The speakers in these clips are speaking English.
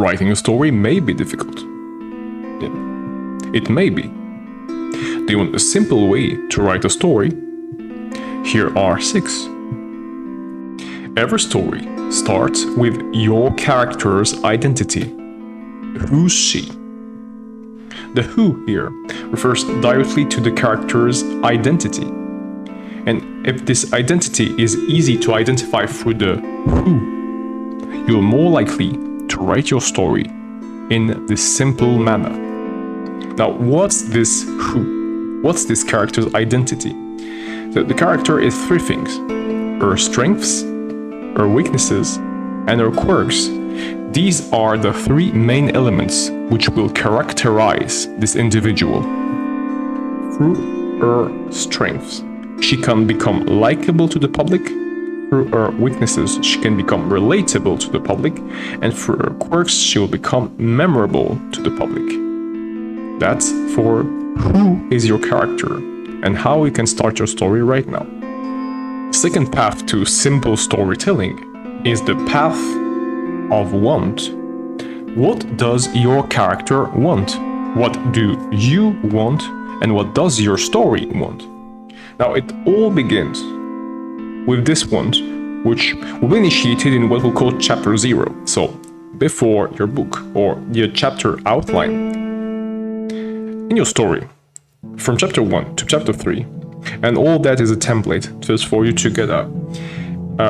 Writing a story may be difficult. Yeah, it may be. Do you want a simple way to write a story? Here are 6. Every story starts with your character's identity. Who's she? The who here refers directly to the character's identity. And if this identity is easy to identify through the who, you're more likely to write your story in this simple manner. Now, what's this who? What's this character's identity? So the character is 3 things: her strengths, her weaknesses, and her quirks. These are the 3 main elements which will characterize this individual. Through her strengths, she can become likable to the public. Through her weaknesses, she can become relatable to the public. And through her quirks, she will become memorable to the public. That's for who is your character and how you can start your story right now. Second path to simple storytelling is the path of want. What does your character want? What do you want? And what does your story want? Now, it all begins with this want, which will be initiated in what we'll call chapter 0. So, before your book or your chapter outline. In your story, from chapter 1 to chapter 3, and all that is a template just for you to get a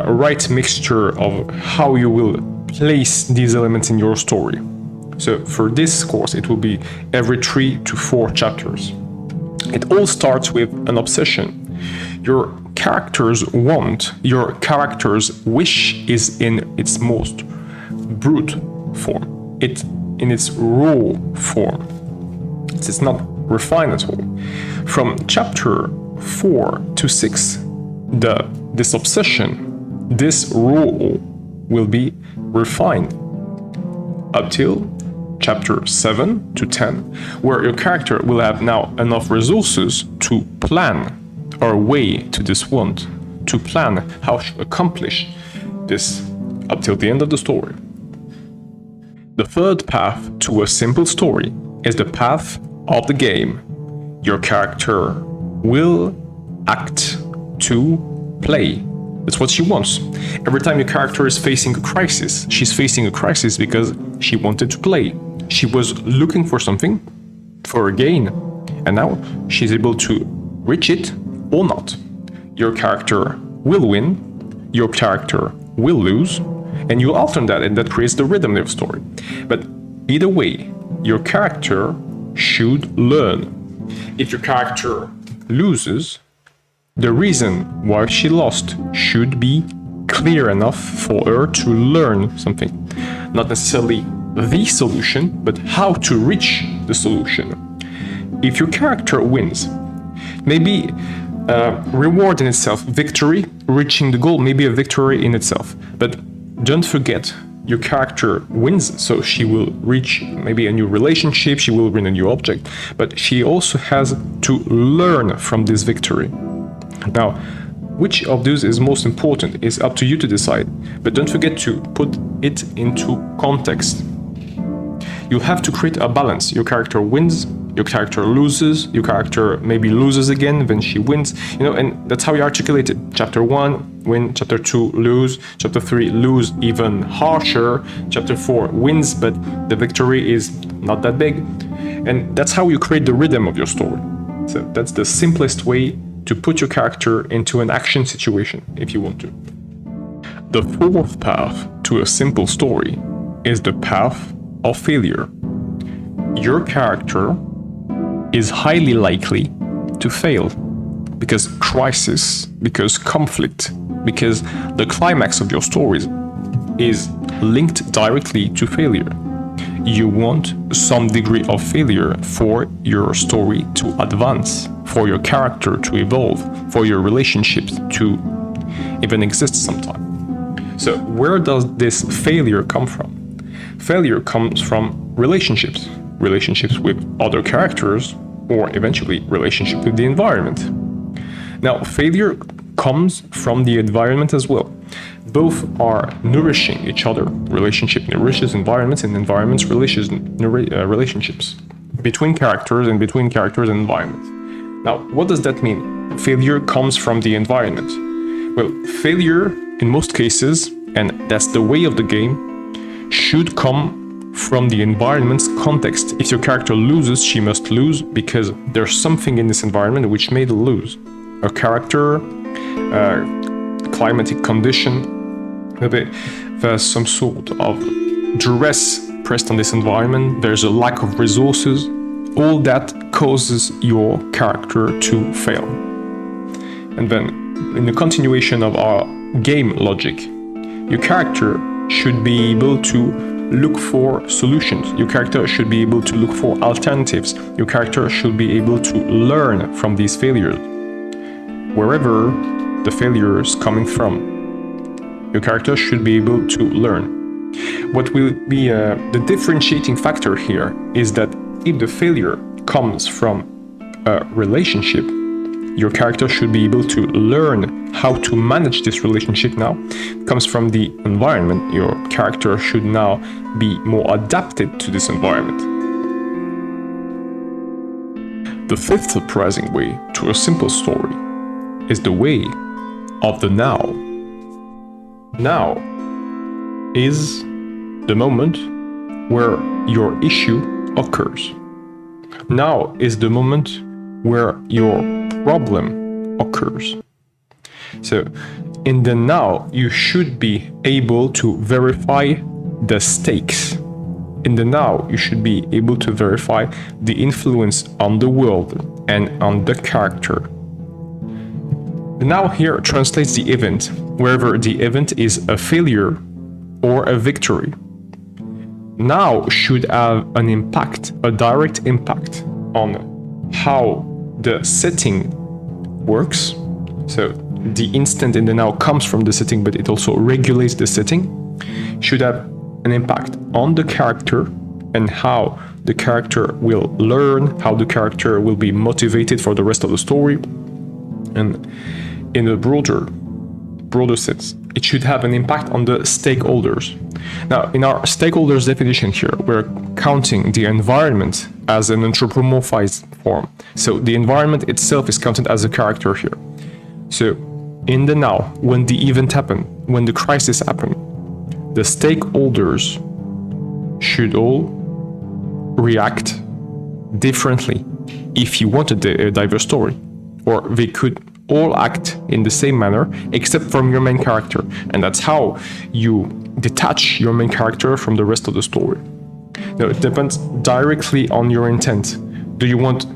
right mixture of how you will place these elements in your story. So for this course, it will be every 3 to 4 chapters. It all starts with an obsession. Your character's want, your character's wish is in its most brute form. It's in its raw form. It's not refined at all. From chapter 4 to 6, this obsession, this raw will be refined up till chapter 7 to 10, where your character will have now enough resources to plan our way to this want, to plan how to accomplish this up till the end of the story. The third path to a simple story is the path of the game. Your character will act to play. That's what she wants. Every time your character is facing a crisis, she's facing a crisis because she wanted to play. She was looking for something, for a gain, and now she's able to reach it or not. Your character will win, your character will lose, and you alternate that, and that creates the rhythm of the story. But either way, your character should learn. If your character loses, the reason why she lost should be clear enough for her to learn something. Not necessarily the solution, but how to reach the solution. If your character wins, maybe reward in itself, victory, reaching the goal, maybe a victory in itself. But don't forget, your character wins, so she will reach maybe a new relationship, she will win a new object, but she also has to learn from this victory. Now, which of those is most important is up to you to decide, but don't forget to put it into context. You have to create a balance. Your character wins, your character loses, your character maybe loses again, then she wins, and that's how you articulate it. Chapter 1, win, chapter 2, lose, chapter 3, lose even harsher, chapter 4, wins, but the victory is not that big. And that's how you create the rhythm of your story. So that's the simplest way to put your character into an action situation, if you want to. The fourth path to a simple story is the path of failure. Your character is highly likely to fail because crisis, because conflict, because the climax of your stories is linked directly to failure. You want some degree of failure for your story to advance, for your character to evolve, for your relationships to even exist sometime. So where does this failure come from? Failure comes from relationships with other characters, or eventually relationship with the environment. Now, failure comes from the environment as well. Both are nourishing each other. Relationship nourishes environments, and environments relationships between characters and between characters and environments. Now, what does that mean? Failure comes from the environment. Well, failure in most cases, and that's the way of the game, should come from the environment's context. If your character loses, she must lose because there's something in this environment which made her lose. A character, climatic condition, there's some sort of duress pressed on this environment, there's a lack of resources, all that causes your character to fail. And then, in the continuation of our game logic, your character should be able to look for solutions. Your character should be able to look for alternatives. Your character should be able to learn from these failures. Wherever the failure is coming from, your character should be able to learn. What will be the differentiating factor here is that if the failure comes from a relationship, your character should be able to learn how to manage this relationship now. It comes from the environment. Your character should now be more adapted to this environment. The fifth surprising way to a simple story is the way of the now. Now is the moment where your issue occurs. Now is the moment where your problem occurs. So, in the now, you should be able to verify the stakes. In the now, you should be able to verify the influence on the world and on the character. The now here translates the event, wherever the event is a failure or a victory. Now should have an impact, a direct impact on how the setting works. So the instant in the now comes from the setting, but it also regulates the setting. Should have an impact on the character and how the character will learn, how the character will be motivated for the rest of the story. And in a broader sense, it should have an impact on the stakeholders. Now, in our stakeholders definition here, we're counting the environment as an anthropomorphized form. So the environment itself is counted as a character here. So in the now, when the event happened, when the crisis happened, the stakeholders should all react differently if you wanted a diverse story, or they could all act in the same manner except from your main character, and that's how you detach your main character from the rest of the story. Now, it depends directly on your intent. Do you want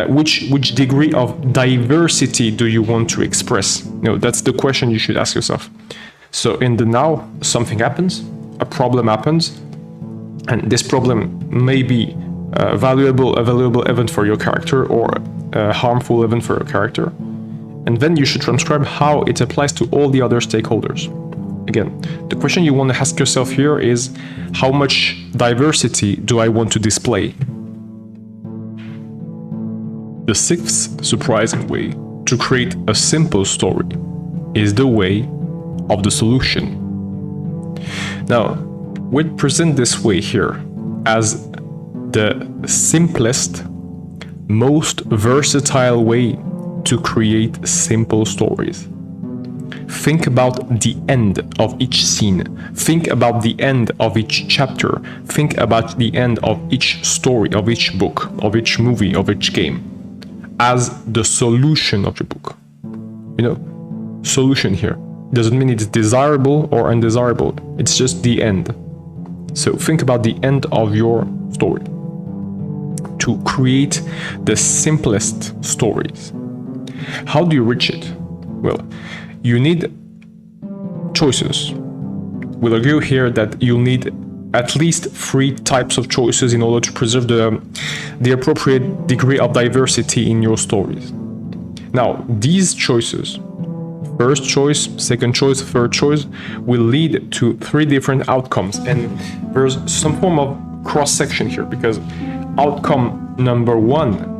which degree of diversity do you want to express? That's the question you should ask yourself. So in the now, something happens, a problem happens, and this problem may be a valuable event for your character or a harmful event for your character. And then you should transcribe how it applies to all the other stakeholders. Again, the question you want to ask yourself here is, how much diversity do I want to display? The sixth surprising way to create a simple story is the way of the solution. Now, we present this way here as the simplest, most versatile way to create simple stories. Think about the end of each scene. Think about the end of each chapter. Think about the end of each story, of each book, of each movie, of each game, as the solution of your book. Solution here doesn't mean it's desirable or undesirable. It's just the end. So think about the end of your story to create the simplest stories. How do you reach it? Well, you need choices. We'll argue here that you'll need at least 3 types of choices in order to preserve the appropriate degree of diversity in your stories. Now, these choices, first choice, second choice, third choice, will lead to 3 different outcomes. And there's some form of cross-section here, because outcome number 1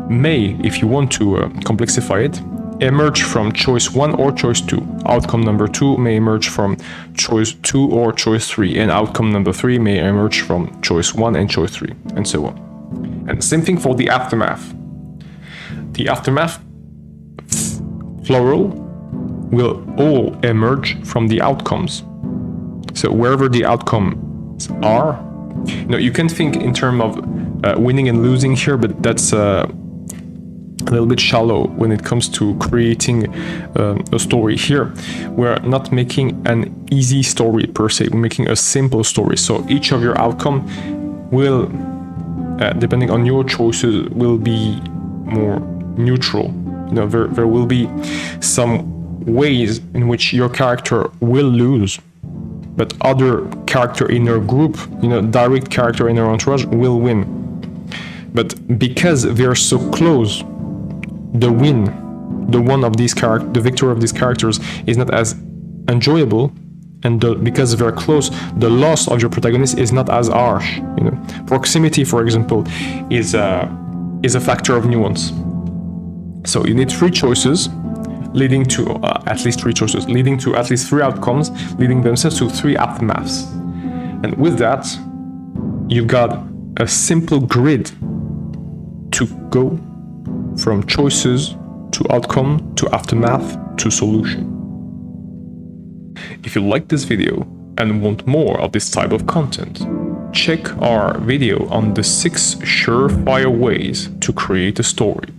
may, if you want to complexify it, emerge from choice 1 or choice 2. Outcome number 2 may emerge from choice 2 or choice 3, and outcome number 3 may emerge from choice 1 and choice 3, and so on. And same thing for the aftermath. The aftermath, plural, will all emerge from the outcomes. So wherever the outcomes are, you can think in terms of winning and losing here, but that's a little bit shallow when it comes to creating a story. Here we're not making an easy story per se, we're making a simple story. So each of your outcome will, depending on your choices, will be more neutral. There will be some ways in which your character will lose, but other character in your group, direct character in your entourage, will win. But because they're so close, the victory of these characters is not as enjoyable, and because they're close, the loss of your protagonist is not as harsh. Proximity, for example, is a factor of nuance. So you need three choices, leading to at least three outcomes, leading themselves to three aftermaths. And with that, you've got a simple grid to go from choices to outcome to aftermath to solution. If you like this video and want more of this type of content, check our video on the 6 surefire ways to create a story.